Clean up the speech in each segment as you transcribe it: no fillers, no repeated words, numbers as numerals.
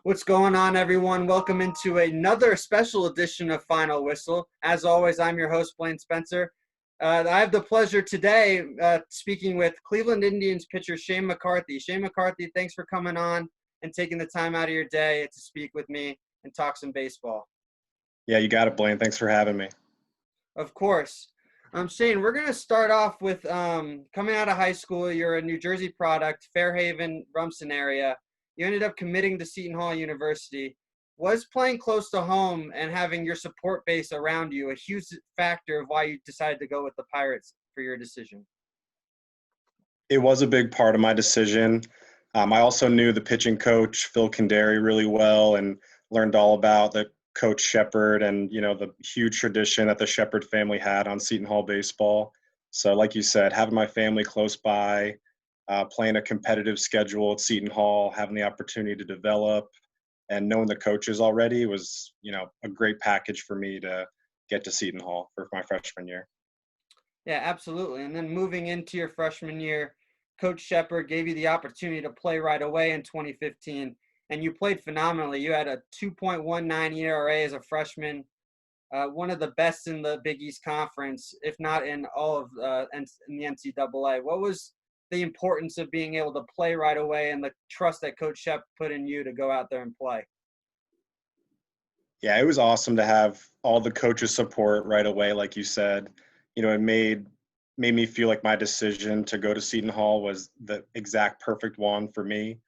What's going on, everyone? Welcome into another special edition of Final Whistle. As always, I'm your host, Blaine Spencer. I have the pleasure today speaking with Cleveland Indians pitcher Shane McCarthy. Shane McCarthy, thanks for coming on and taking the time out of your day to speak with me and talk some baseball. Yeah, you got it, Blaine. Thanks for having me. Of course. Shane, we're going to start off with coming out of high school. You're a New Jersey product, Fairhaven, Rumson area. You ended up committing to Seton Hall University. Was playing close to home and having your support base around you a huge factor of why you decided to go with the Pirates for your decision? It was a big part of my decision. I also knew the pitching coach, Phil Condary, really well and learned all about the Coach Shepard and, the huge tradition that the Shepard family had on Seton Hall baseball. So like you said, having my family close by, playing a competitive schedule at Seton Hall, having the opportunity to develop, and knowing the coaches already was, a great package for me to get to Seton Hall for my freshman year. Yeah, absolutely. And then moving into your freshman year, Coach Shepard gave you the opportunity to play right away in 2015, and you played phenomenally. You had a 2.19 ERA as a freshman, one of the best in the Big East Conference, if not in all of in the NCAA. What was the importance of being able to play right away and the trust that Coach Shep put in you to go out there and play? Yeah, it was awesome to have all the coaches' support right away, like you said. It made me feel like my decision to go to Seton Hall was the exact perfect one for me.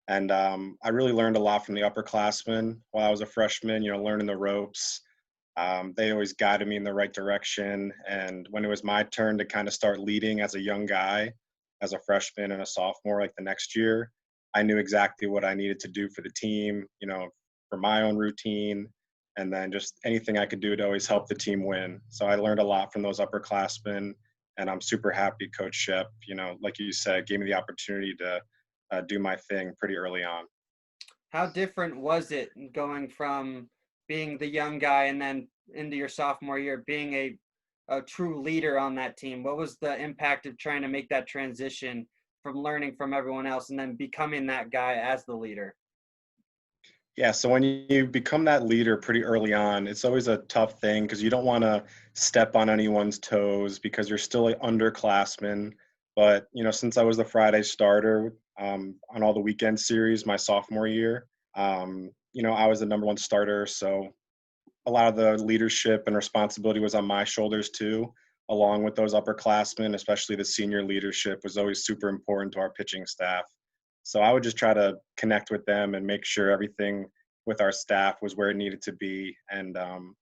And I really learned a lot from the upperclassmen while I was a freshman, learning the ropes. They always guided me in the right direction. And when it was my turn to kind of start leading as a young guy, as a freshman and a sophomore, like the next year, I knew exactly what I needed to do for the team, for my own routine, and then just anything I could do to always help the team win. So I learned a lot from those upperclassmen, and I'm super happy Coach Shep, like you said, gave me the opportunity to do my thing pretty early on. How different was it going from being the young guy and then into your sophomore year, being a true leader on that team? What was the impact of trying to make that transition from learning from everyone else and then becoming that guy as the leader? Yeah, so when you become that leader pretty early on, it's always a tough thing because you don't want to step on anyone's toes because you're still an underclassman. But, since I was the Friday starter on all the weekend series my sophomore year, I was the number one starter. So a lot of the leadership and responsibility was on my shoulders too, along with those upperclassmen, especially the senior leadership was always super important to our pitching staff. So I would just try to connect with them and make sure everything with our staff was where it needed to be. And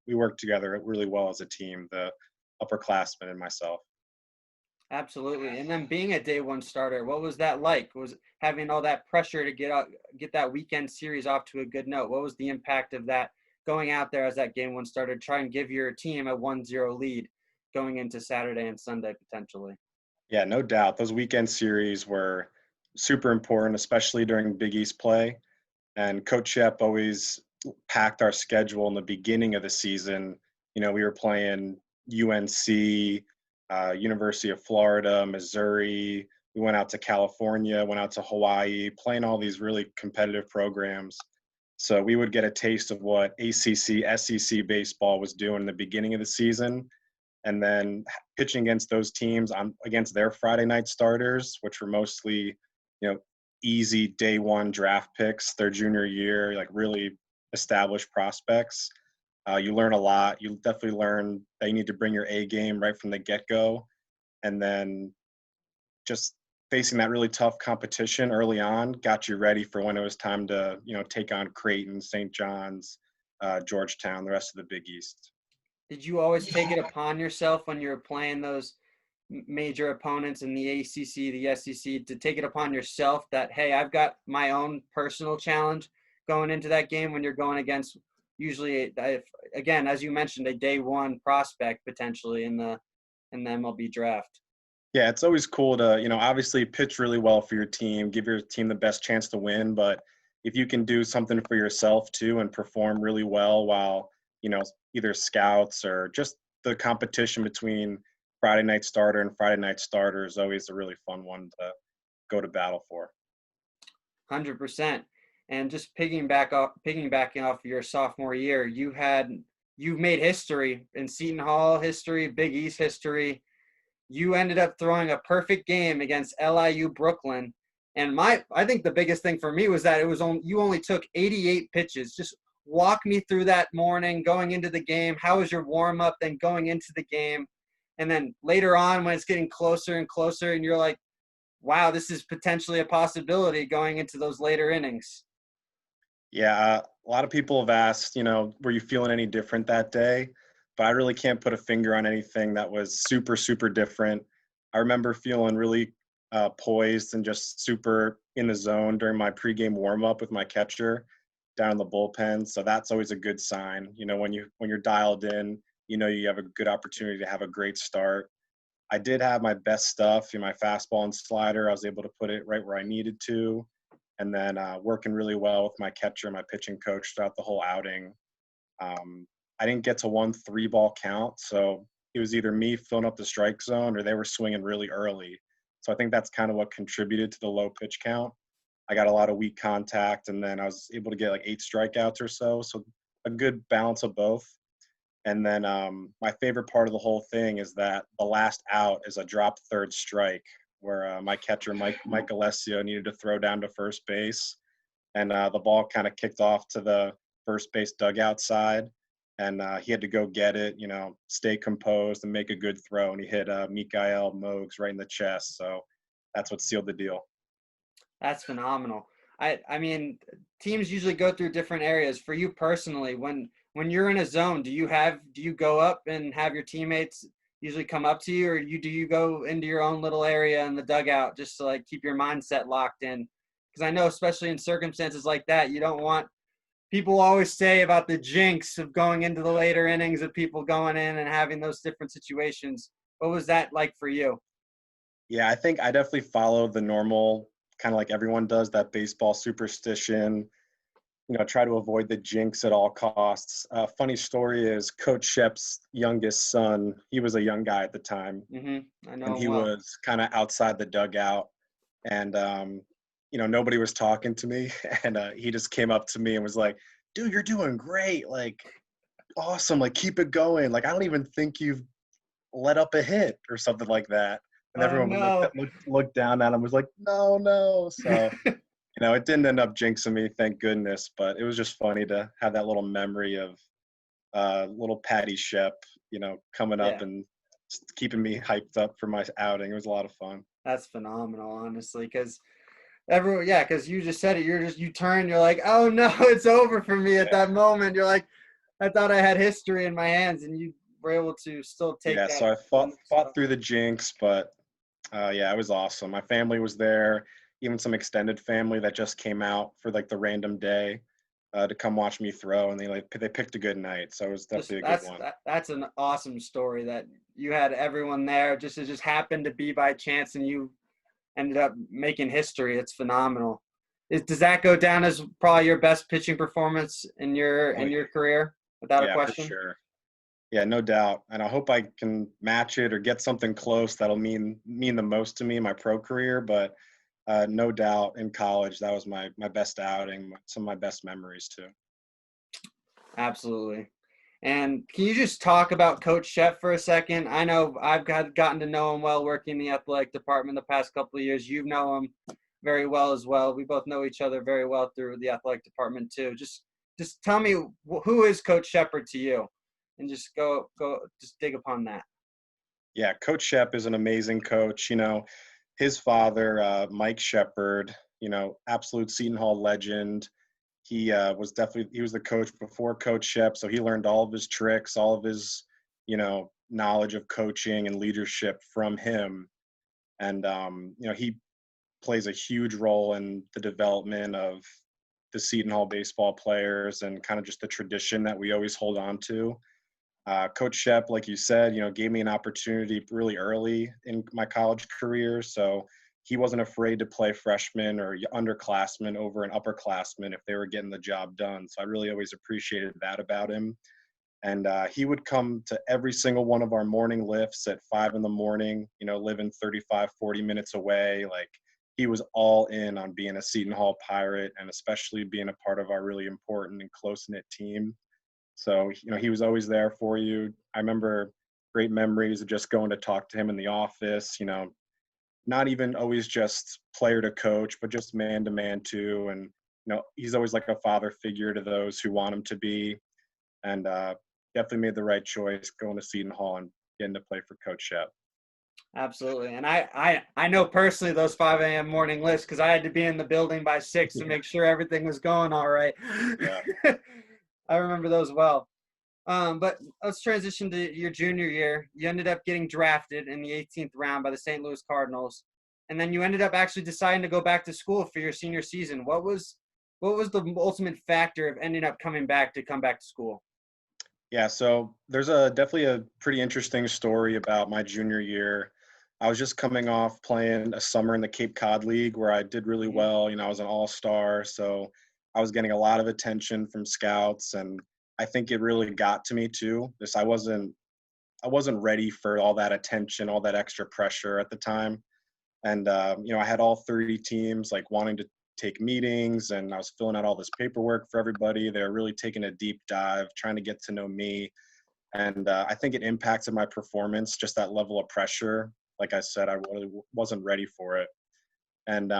we worked together really well as a team, the upperclassmen and myself. Absolutely. And then being a day one starter, what was that like? Was having all that pressure to get that weekend series off to a good note? What was the impact of that going out there as that game one starter, try and give your team a 1-0 lead going into Saturday and Sunday potentially? Yeah, no doubt. Those weekend series were super important, especially during Big East play. And Coach Shep always packed our schedule in the beginning of the season. We were playing UNC, University of Florida, Missouri. We went out to California, went out to Hawaii, playing all these really competitive programs. So we would get a taste of what ACC, SEC baseball was doing in the beginning of the season. And then pitching against those teams against their Friday night starters, which were mostly, easy day one draft picks their junior year, like really established prospects. You learn a lot. You definitely learn that you need to bring your A game right from the get-go. And then just facing that really tough competition early on got you ready for when it was time to, take on Creighton, St. John's, Georgetown, the rest of the Big East. Did you always take it upon yourself when you were playing those major opponents in the ACC, the SEC, to take it upon yourself that, hey, I've got my own personal challenge going into that game when you're going against usually, again, as you mentioned, a day one prospect potentially in the MLB draft? Yeah, it's always cool to, obviously pitch really well for your team, give your team the best chance to win. But if you can do something for yourself too and perform really well while, either scouts or just the competition between Friday night starter and Friday night starter is always a really fun one to go to battle for. 100%. And just piggybacking off your sophomore year, you've made history in Seton Hall history, Big East history. You ended up throwing a perfect game against LIU Brooklyn. And I think the biggest thing for me was that you only took 88 pitches. Just walk me through that morning going into the game. How was your warm up, then going into the game? And then later on when it's getting closer and closer and you're like, wow, this is potentially a possibility going into those later innings. Yeah, a lot of people have asked, were you feeling any different that day? But I really can't put a finger on anything that was super, super different. I remember feeling really poised and just super in the zone during my pregame warm-up with my catcher down in the bullpen. So that's always a good sign. When you're dialed in, you have a good opportunity to have a great start. I did have my best stuff in my fastball and slider. I was able to put it right where I needed to. And then working really well with my catcher, my pitching coach throughout the whole outing. I didn't get to 1 3-ball count, so it was either me filling up the strike zone or they were swinging really early. So I think that's kind of what contributed to the low pitch count. I got a lot of weak contact, and then I was able to get like 8 strikeouts or so. So a good balance of both. And then my favorite part of the whole thing is that the last out is a drop third strike where my catcher, Mike Alessio, needed to throw down to first base. And the ball kind of kicked off to the first base dugout side. And he had to go get it, stay composed and make a good throw. And he hit Mikael Mogs right in the chest. So that's what sealed the deal. That's phenomenal. I mean, teams usually go through different areas. For you personally, when you're in a zone, do you go up and have your teammates usually come up to you, or do you go into your own little area in the dugout just to like keep your mindset locked in? Because I know, especially in circumstances like that, you don't want people always say about the jinx of going into the later innings of people going in and having those different situations. What was that like for you? Yeah, I think I definitely followed the normal, kind of like everyone does, that baseball superstition, try to avoid the jinx at all costs. Funny story is Coach Shep's youngest son, he was a young guy at the time, I know and him he well. was kind of outside the dugout. And, nobody was talking to me. And he just came up to me and was like, dude, you're doing great. Like, awesome. Like, keep it going. Like, I don't even think you've let up a hit or something like that. And Oh everyone no. looked down at him, was like, no. So, it didn't end up jinxing me, thank goodness. But it was just funny to have that little memory of little Patty Shep, coming up Yeah, and keeping me hyped up for my outing. It was a lot of fun. that's phenomenal, honestly, because because you just said it. You turn, you're like, oh no, it's over for me at Yeah. that moment. You're like, I thought I had history in my hands, and you were able to still take Yeah, that so I to the fought next fought level. through the jinx, but yeah, it was awesome. My family was there, even some extended family that just came out for like the random day to come watch me throw, and they picked a good night, so it was Just definitely a good one. that's an awesome story that you had everyone there. It just happened to be by chance, and you ended up making history. It's phenomenal. Does that go down as probably your best pitching performance in your Oh career, without a yeah, for question? sure. Yeah, no doubt, and I hope I can match it or get something close that'll mean the most to me in my pro career. But no doubt, in college, that was my best outing, some of my best memories too. Absolutely. And can you just talk about Coach Shep for a second? I know gotten to know him well working in the athletic department the past couple of years. You know him very well as well. We both know each other very well through the athletic department too. Just tell me who is Coach Shepard to you, and just just dig upon that. Yeah, Coach Shep is an amazing coach. His father, Mike Shepard, absolute Seton Hall legend. He was the coach before Coach Shep, so he learned all of his tricks, all of his, knowledge of coaching and leadership from him. And he plays a huge role in the development of the Seton Hall baseball players and kind of just the tradition that we always hold on to. Coach Shep, like you said, gave me an opportunity really early in my college career. So he wasn't afraid to play freshmen or underclassmen over an upperclassman if they were getting the job done. So I really always appreciated that about him. And he would come to every single one of our morning lifts at 5 in the morning, living 35, 40 minutes away. Like he was all in on being a Seton Hall Pirate and especially being a part of our really important and close-knit team. So, he was always there for you. I remember great memories of just going to talk to him in the office, not even always just player to coach, but just man to man too. And, he's always like a father figure to those who want him to be. And definitely made the right choice going to Seton Hall and getting to play for Coach Shep. Absolutely. And I know personally those 5 a.m. morning lifts because I had to be in the building by 6 to make sure everything was going all right. Yeah. I remember those well. But let's transition to your junior year. You ended up getting drafted in the 18th round by the St. Louis Cardinals. And then you ended up actually deciding to go back to school for your senior season. What was the ultimate factor of ending up coming back to school? Yeah, so there's definitely a pretty interesting story about my junior year. I was just coming off playing a summer in the Cape Cod League where I did really well. I was an all-star, so I was getting a lot of attention from scouts, and I think it really got to me too. I wasn't ready for all that attention, all that extra pressure at the time. And I had all 30 teams like wanting to take meetings, and I was filling out all this paperwork for everybody. They were really taking a deep dive, trying to get to know me. And I think it impacted my performance, just that level of pressure. Like I said, I really wasn't ready for it. And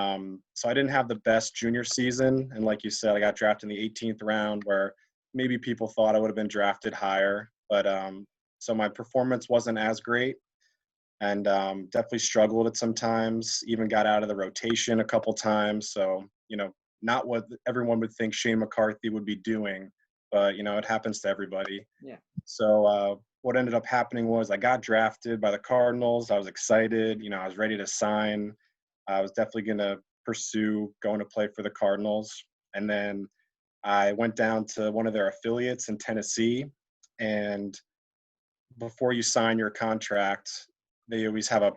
so I didn't have the best junior season. And like you said, I got drafted in the 18th round where maybe people thought I would have been drafted higher. But so my performance wasn't as great, and definitely struggled at some times, even got out of the rotation a couple times. So, not what everyone would think Shane McCarthy would be doing, but, it happens to everybody. Yeah. So what ended up happening was I got drafted by the Cardinals. I was excited. I was ready to sign. I was definitely going to pursue going to play for the Cardinals. And then I went down to one of their affiliates in Tennessee. And before you sign your contract, they always have a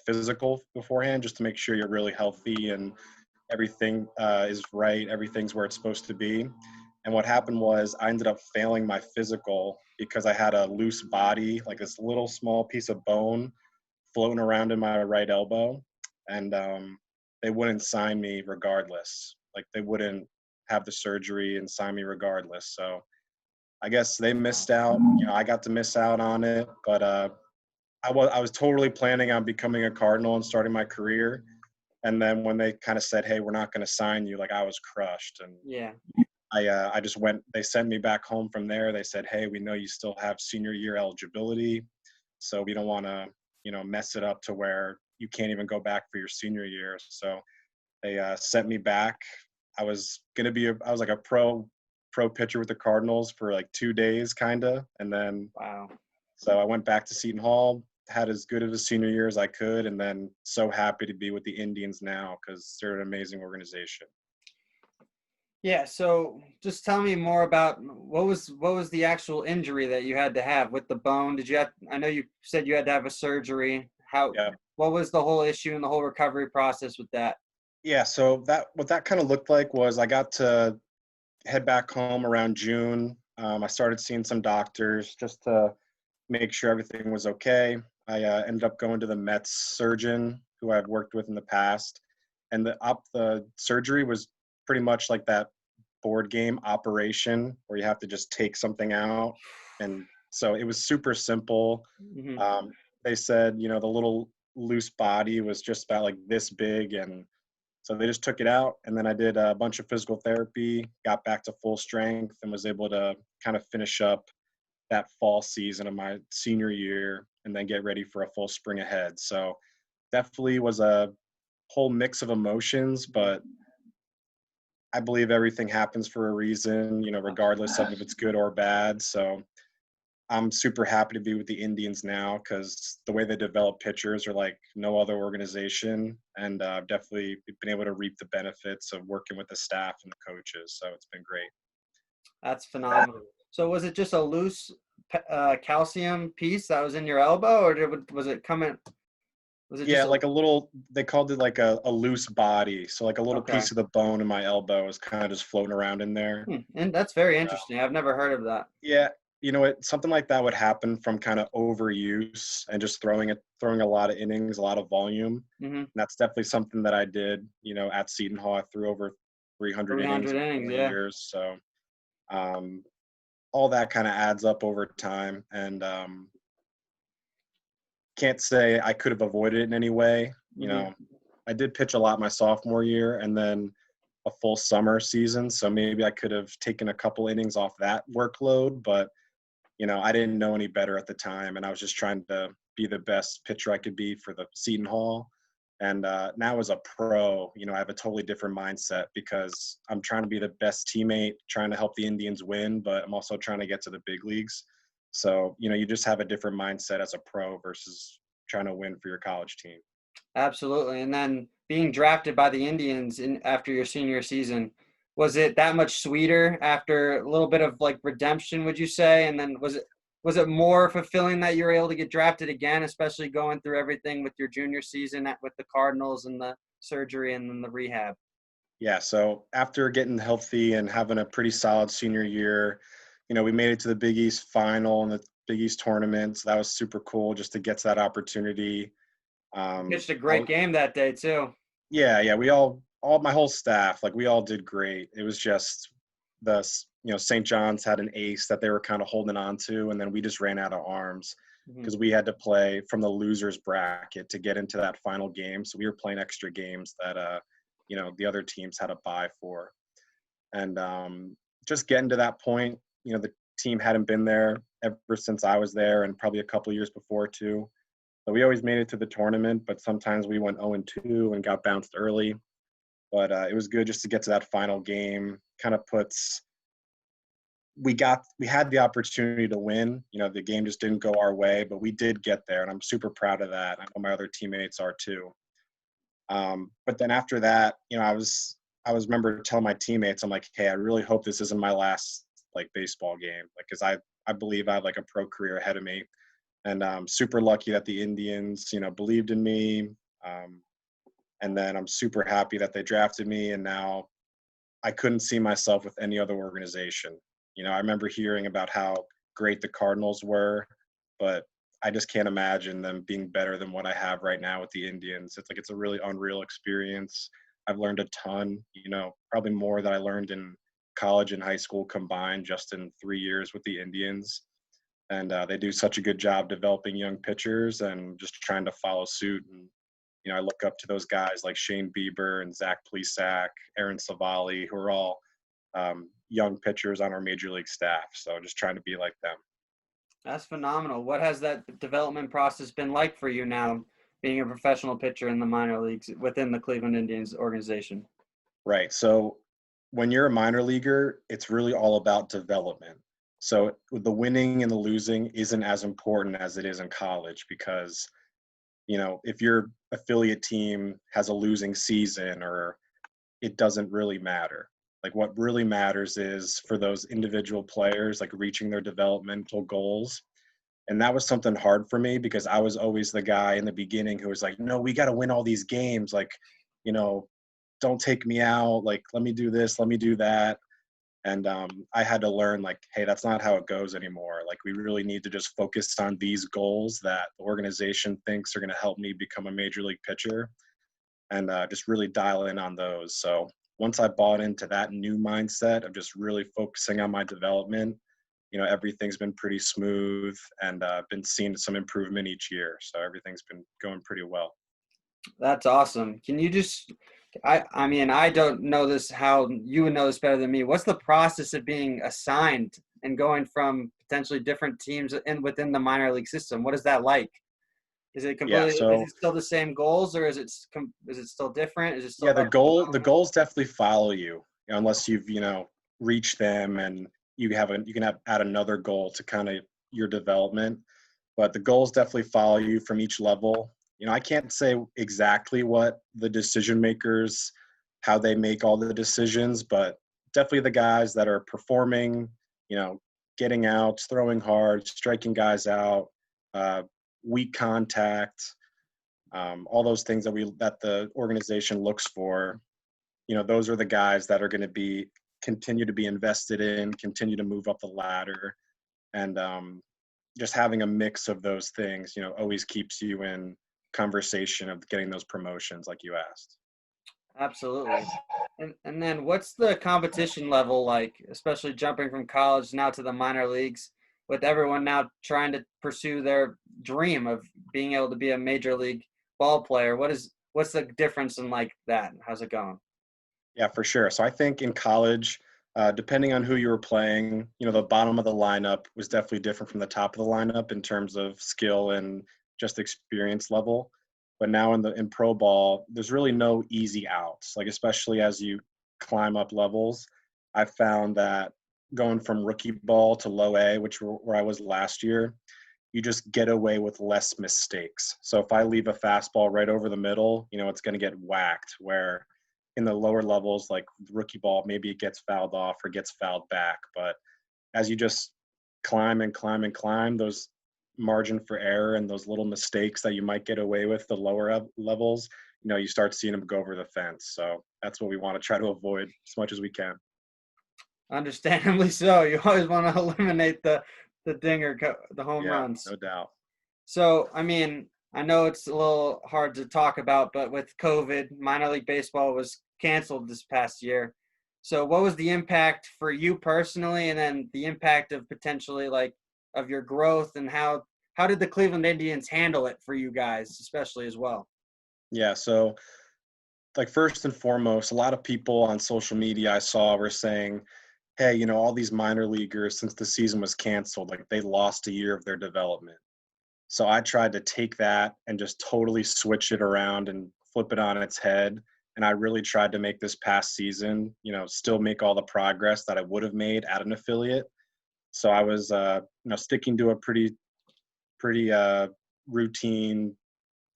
physical beforehand just to make sure you're really healthy and everything is right, everything's where it's supposed to be. And what happened was I ended up failing my physical because I had a loose body, like this little small piece of bone floating around in my right elbow. And they wouldn't sign me regardless. Like they wouldn't have the surgery and sign me regardless. So I guess they missed out. I got to miss out on it, but I was totally planning on becoming a Cardinal and starting my career. And then when they kind of said, "Hey, we're not going to sign you," like I was crushed. And Yeah. I just went. They sent me back home from there. They said, "Hey, we know you still have senior year eligibility, so we don't want to, mess it up to where you can't even go back for your senior year." So they sent me back. I was like a pro pitcher with the Cardinals for like 2 days, kind of, and then Wow. so I went back to Seton Hall, had as good of a senior year as I could, and then so happy to be with the Indians now because they're an amazing organization. Yeah, so just tell me more about what was the actual injury that you had to have with the bone? I know you said you had to have a surgery. Yeah. What was the whole issue and the whole recovery process with that? Yeah, so what that kind of looked like was I got to head back home around June. I started seeing some doctors just to make sure everything was okay. I ended up going to the Mets surgeon who I've worked with in the past, and the surgery was pretty much like that board game Operation where you have to just take something out, and so it was super simple. Mm-hmm. They said the little loose body was just about like this big, and so they just took it out, and then I did a bunch of physical therapy, got back to full strength, and was able to kind of finish up that fall season of my senior year and then get ready for a full spring ahead. So definitely was a whole mix of emotions, but I believe everything happens for a reason, regardless of if it's good or bad. So I'm super happy to be with the Indians now because the way they develop pitchers are like no other organization. And I've definitely been able to reap the benefits of working with the staff and the coaches. So it's been great. That's phenomenal. So was it just a loose calcium piece that was in your elbow, or was it coming? Was it Yeah, just like they called it like a loose body. So like a little okay? piece of the bone in my elbow was kind of just floating around in there. And that's very interesting. I've never heard of that. Yeah, you know what, something like that would happen from kind of overuse and just throwing a lot of innings, a lot of volume. Hmm. And that's definitely something that I did, at Seton Hall. I threw over 300 innings 300 in innings, 4 yeah. years. So um, all that kind of adds up over time. And can't say I could have avoided it in any way. Hmm. I did pitch a lot my sophomore year and then a full summer season. So maybe I could have taken a couple innings off that workload, but I didn't know any better at the time, and I was just trying to be the best pitcher I could be for the Seton Hall. And now as a pro, I have a totally different mindset because I'm trying to be the best teammate, trying to help the Indians win, but I'm also trying to get to the big leagues. So, you just have a different mindset as a pro versus trying to win for your college team. Absolutely. And then being drafted by the Indians in after your senior season, was it that much sweeter after a little bit of like redemption, would you say? And then was it more fulfilling that you were able to get drafted again, especially going through everything with your junior season with the Cardinals and the surgery and then the rehab? Yeah, so after getting healthy and having a pretty solid senior year, we made it to the Big East final and the Big East tournament. So that was super cool just to get to that opportunity. You pitched a I great was, game that day too. yeah, we all my whole staff, like we all did great. It was just St. John's had an ace that they were kind of holding on to, and then we just ran out of arms Mhm. because we had to play from the losers bracket to get into that final game. So we were playing extra games that the other teams had to buy for. And just getting to that point, the team hadn't been there ever since I was there, and probably a couple years before too. So we always made it to the tournament, but sometimes we went 0-2 and got bounced early. But it was good just to get to that final game. Kind of we had the opportunity to win. The game just didn't go our way, but we did get there, and I'm super proud of that. I know my other teammates are too. But then after that, I was remember telling my teammates, I'm like, hey, I really hope this isn't my last like baseball game, like because I believe I have like a pro career ahead of me, and I'm super lucky that the Indians believed in me. Um, and then I'm super happy that they drafted me, and now I couldn't see myself with any other organization. I remember hearing about how great the Cardinals were, but I just can't imagine them being better than what I have right now with the Indians. It's a really unreal experience. I've learned a ton, probably more than I learned in college and high school combined just in 3 years with the Indians. And they do such a good job developing young pitchers and just trying to follow suit. And I look up to those guys like Shane Bieber and Zach Plesac, Aaron Savali, who are all young pitchers on our major league staff. So just trying to be like them. That's phenomenal. What has that development process been like for you now, being a professional pitcher in the minor leagues within the Cleveland Indians organization? Right. So when you're a minor leaguer, it's really all about development. So the winning and the losing isn't as important as it is in college because, if your affiliate team has a losing season or it doesn't really matter. Like what really matters is for those individual players, like reaching their developmental goals. And that was something hard for me because I was always the guy in the beginning who was like, no, we got to win all these games. Like, you know, don't take me out. Like, let me do this, let me do that. And I had to learn, like, hey, that's not how it goes anymore. Like, we really need to just focus on these goals that the organization thinks are going to help me become a major league pitcher and just really dial in on those. So once I bought into that new mindset of just really focusing on my development, everything's been pretty smooth and been seeing some improvement each year. So everything's been going pretty well. That's awesome. Can you just I mean, I don't know this how you would know this better than me. What's the process of being assigned and going from potentially different teams in within the minor league system? What is that like? Is it Yeah. completely is So it still the same goals or is it still different? Is it still yeah, the about the development? goals definitely follow you, unless you've reached them and you can add another goal to kind of your development. But the goals definitely follow you from each level. I can't say exactly what the decision makers, how they make all the decisions, but definitely the guys that are performing, you know, getting outs, throwing hard, striking guys out, uh, weak contact, all those things that the organization looks for. Those are the guys that are going to continue to be invested in, continue to move up the ladder. And just having a mix of those things, always keeps you in conversation of getting those promotions like you asked. Absolutely. And then what's the competition level like, especially jumping from college now to the minor leagues, with everyone now trying to pursue their dream of being able to be a major league ball player? What's the difference in like that? How's it going? Yeah, for sure. So I think in college, depending on who you were playing, the bottom of the lineup was definitely different from the top of the lineup in terms of skill and just experience level. But now in pro ball, there's really no easy outs. Like especially as you climb up levels, I found that going from rookie ball to low A, where I was last year, you just get away with less mistakes. So if I leave a fastball right over the middle, it's going to get whacked. Where in the lower levels, like rookie ball, maybe it gets fouled off or gets fouled back. But as you just climb and climb and climb, those margin for error and those little mistakes that you might get away with the lower levels, you start seeing them go over the fence. So that's what we want to try to avoid as much as we can. Understandably so. You always want to eliminate the the home Yeah, runs. no doubt. So, I mean, I know it's a little hard to talk about, but with COVID, minor league baseball was canceled this past year. So, what was the impact for you personally, and then the impact of potentially like of your growth, and how did the Cleveland Indians handle it for you guys, especially as well? Yeah, so like first and foremost, a lot of people on social media I saw were saying, hey, all these minor leaguers, since the season was canceled, like they lost a year of their development. So I tried to take that and just totally switch it around and flip it on its head. And I really tried to make this past season, still make all the progress that I would have made at an affiliate. So I was, sticking to a pretty routine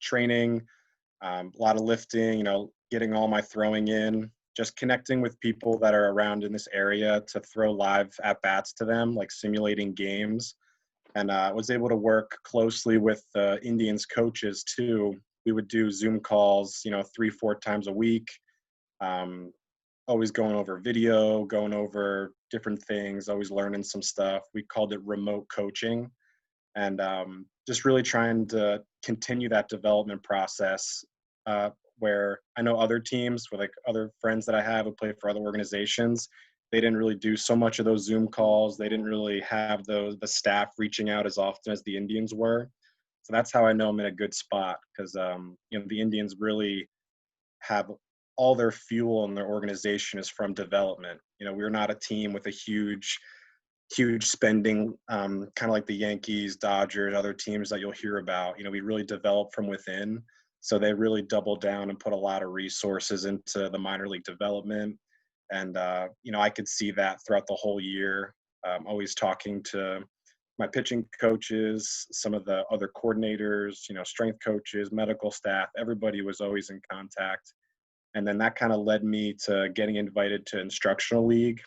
training, a lot of lifting, getting all my throwing in, just connecting with people that are around in this area to throw live at bats to them, like simulating games. And I was able to work closely with the Indians coaches too. We would do Zoom calls, 3, 4 times a week, um, always going over video, going over different things, always learning some stuff. We called it remote coaching, and just really trying to continue that development process. Where I know other teams, with like other friends that I have who play for other organizations, they didn't really do so much of those Zoom calls. They didn't really have the staff reaching out as often as the Indians were. So that's how I know I'm in a good spot, because the Indians really have all their fuel in their organization is from development. We're not a team with a huge spending, kind of like the Yankees, Dodgers, other teams that you'll hear about. We really develop from within. So they really doubled down and put a lot of resources into the minor league development. And, I could see that throughout the whole year. Always talking to my pitching coaches, some of the other coordinators, strength coaches, medical staff, everybody was always in contact. And then that kind of led me to getting invited to instructional league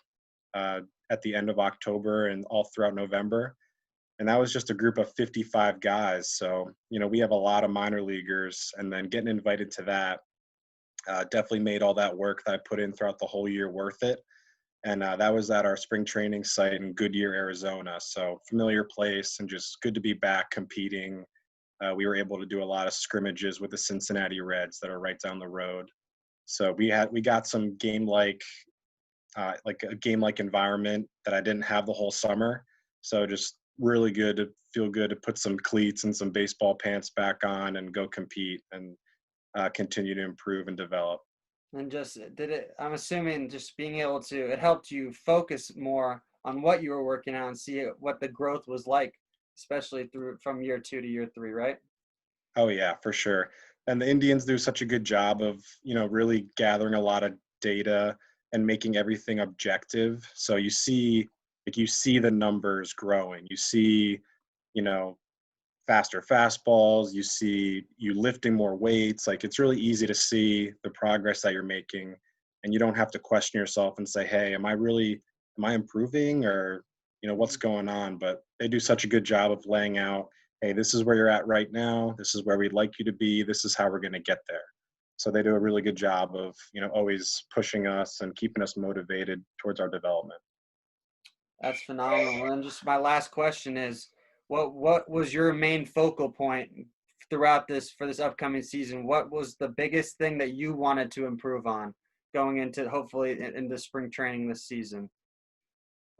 uh, at the end of October and all throughout November. And that was just a group of 55 guys. So, we have a lot of minor leaguers, and then getting invited to that definitely made all that work that I put in throughout the whole year worth it. And that was at our spring training site in Goodyear, Arizona. So familiar place and just good to be back competing. We were able to do a lot of scrimmages with the Cincinnati Reds that are right down the road. So we got some like a game like environment that I didn't have the whole summer. So just really good to feel good to put some cleats and some baseball pants back on and go compete and continue to improve and develop. And just I'm assuming just being able to, it helped you focus more on what you were working on and see what the growth was like, especially through from year 2 to year 3, right? Oh yeah, for sure. And the Indians do such a good job of, really gathering a lot of data and making everything objective. So you see the numbers growing. You see, you know, faster fastballs, you see you lifting more weights. Like it's really easy to see the progress that you're making, and you don't have to question yourself and say, "Hey, am I improving, or what's Mhm. going on?" But they do such a good job of laying out, "Hey, this is where you're at right now. This is where we'd like you to be. This is how we're going to get there." So they do a really good job of, always pushing us and keeping us motivated towards our development. That's phenomenal. And just my last question is, what was your main focal point throughout this upcoming season? What was the biggest thing that you wanted to improve on going into hopefully into spring training this season?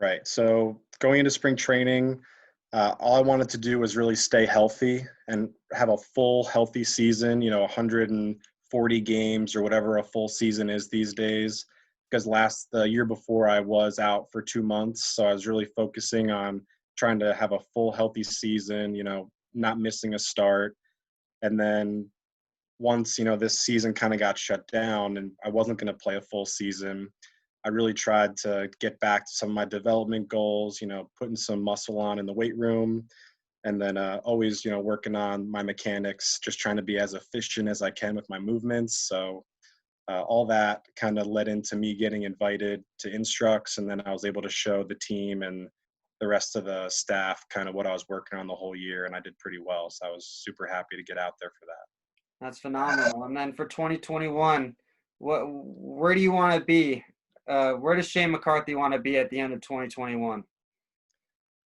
Right. So going into spring training, all I wanted to do was really stay healthy and have a full healthy season, 140 games or whatever a full season is these days. Because the year before I was out for 2 months. So I was really focusing on trying to have a full healthy season, not missing a start. And then once, this season kind of got shut down and I wasn't going to play a full season, I really tried to get back to some of my development goals, putting some muscle on in the weight room, and then always, working on my mechanics, just trying to be as efficient as I can with my movements. So all that kind of led into me getting invited to Instructs, and then I was able to show the team and the rest of the staff kind of what I was working on the whole year, and I did pretty well. So I was super happy to get out there for that. That's phenomenal. And then for 2021, where do you want to be? Where does Shane McCarthy want to be at the end of 2021?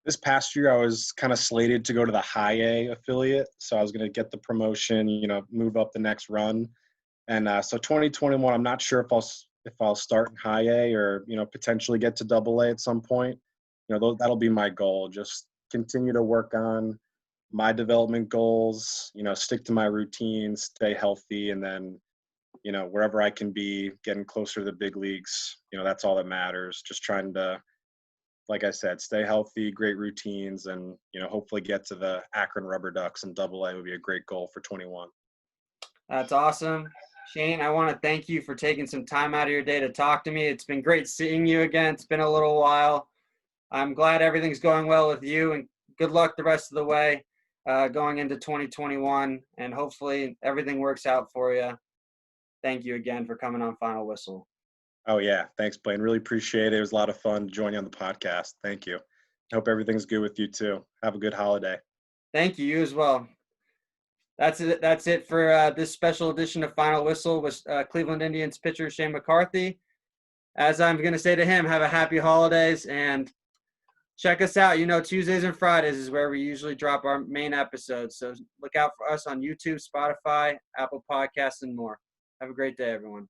This past year, I was kind of slated to go to the high A affiliate. So I was going to get the promotion, move up the next run. And so 2021, I'm not sure if I'll start in high A or, potentially get to double A at some point. That'll be my goal. Just continue to work on my development goals, stick to my routine, stay healthy, and then, wherever I can be getting closer to the big leagues, that's all that matters. Just trying to, like I said, stay healthy, great routines, and, hopefully get to the Akron Rubber Ducks, and double A would be a great goal for 21. That's awesome. Shane, I want to thank you for taking some time out of your day to talk to me. It's been great seeing you again. It's been a little while. I'm glad everything's going well with you, and good luck the rest of the way going into 2021, and hopefully everything works out for you. Thank you again for coming on Final Whistle. Oh, yeah. Thanks, Blaine. Really appreciate it. It was a lot of fun joining on the podcast. Thank you. I hope everything's good with you, too. Have a good holiday. Thank you. You as well. That's it. That's it for this special edition of Final Whistle with Cleveland Indians pitcher Shane McCarthy. As I'm going to say to him, have a happy holidays and check us out. Tuesdays and Fridays is where we usually drop our main episodes. So look out for us on YouTube, Spotify, Apple Podcasts, and more. Have a great day, everyone.